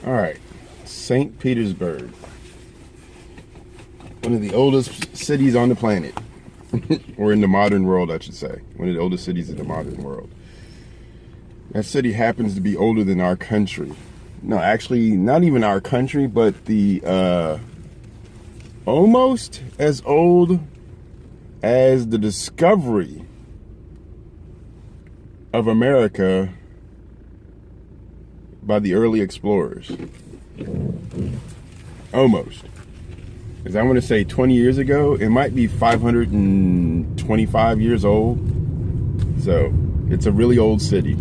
All right, St. Petersburg, one of the oldest cities on the planet, or in the modern world, I should say. One of the oldest cities in the modern world. That city happens to be older than our country. No, actually, not even our country, but the almost as old as the discovery of America by the early explorers. Almost. Because I want to say 20 years ago, it might be 525 years old. So it's a really old city.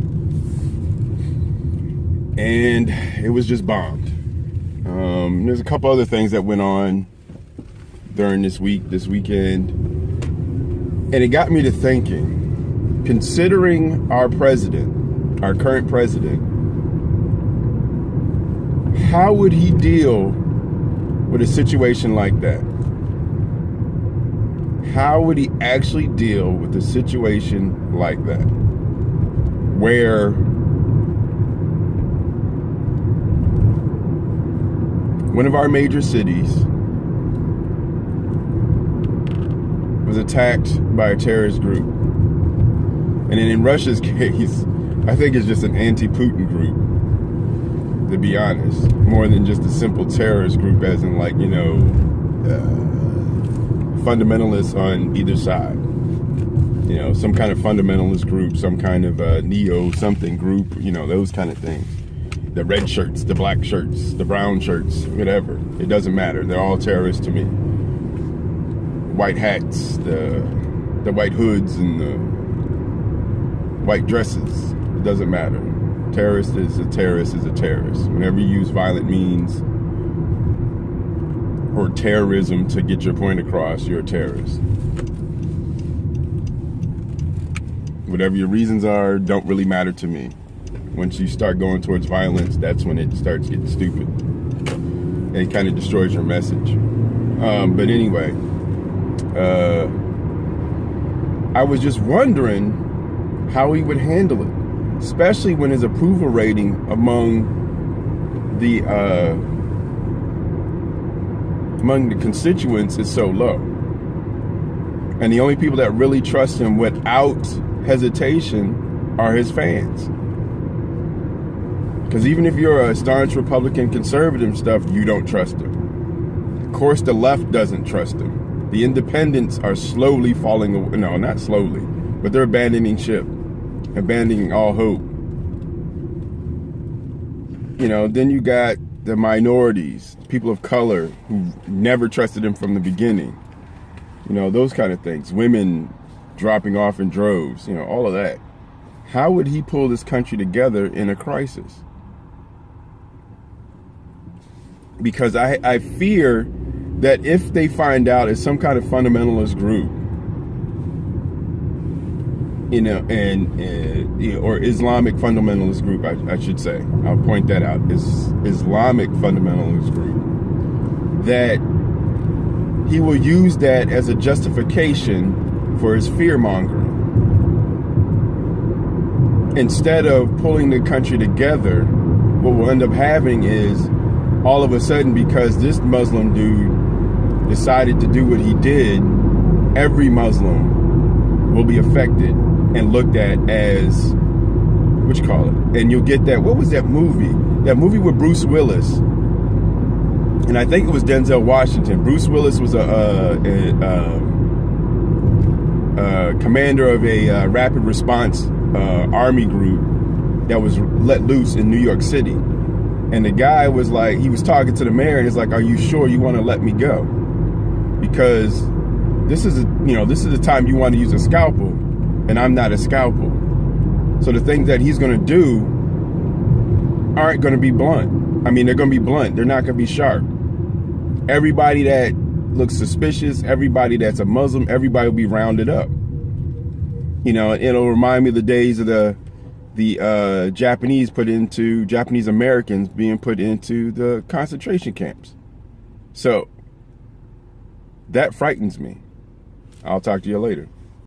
And it was just bombed. There's a couple other things that went on during this weekend. And it got me to thinking, considering our president, our current president, how would he deal with a situation like that? How would he actually deal with a situation like that? Where one of our major cities was attacked by a terrorist group. And then in Russia's case, I think it's just an anti-Putin group, to be honest, more than just a simple terrorist group, as in, like, fundamentalists on either side. Some kind of fundamentalist group, some kind of neo something group, those kind of things. The red shirts, the black shirts, the brown shirts, whatever. It doesn't matter. They're all terrorists to me. White hats, the white hoods, and the white dresses. It doesn't matter. Terrorist is a terrorist is a terrorist. Whenever you use violent means or terrorism to get your point across, you're a terrorist. Whatever your reasons are don't really matter to me. Once you start going towards violence, that's when it starts getting stupid. And it kind of destroys your message. But anyway, I was just wondering how he would handle it. Especially when his approval rating among the constituents is so low. And the only people that really trust him without hesitation are his fans. Because even if you're a staunch Republican conservative stuff, you don't trust him. Of course, the left doesn't trust him. The independents are slowly falling away. No, not slowly, but they're abandoning ship. Abandoning all hope. Then you got the minorities, people of color who never trusted him from the beginning. Those kind of things. Women dropping off in droves, all of that. How would he pull this country together in a crisis? Because I fear that if they find out it's some kind of fundamentalist group, or Islamic fundamentalist group, I should say. I'll point that out. Is Islamic fundamentalist group, that he will use that as a justification for his fear-mongering. Instead of pulling the country together, what we'll end up having is, all of a sudden, because this Muslim dude decided to do what he did, every Muslim will be affected and looked at as, and you'll get that, what was that movie? That movie with Bruce Willis, and I think it was Denzel Washington. Bruce Willis was a commander of a rapid response army group that was let loose in New York City. And the guy was like, he was talking to the mayor, and he's like, "Are you sure you want to let me go? Because this is the time you want to use a scalpel, and I'm not a scalpel. So the things that he's going to do aren't going to be blunt. I mean, they're going to be blunt. They're not going to be sharp. Everybody that looks suspicious, everybody that's a Muslim, everybody will be rounded up. It'll remind me of the days of the Japanese Americans being put into the concentration camps. So that frightens me. I'll talk to you later.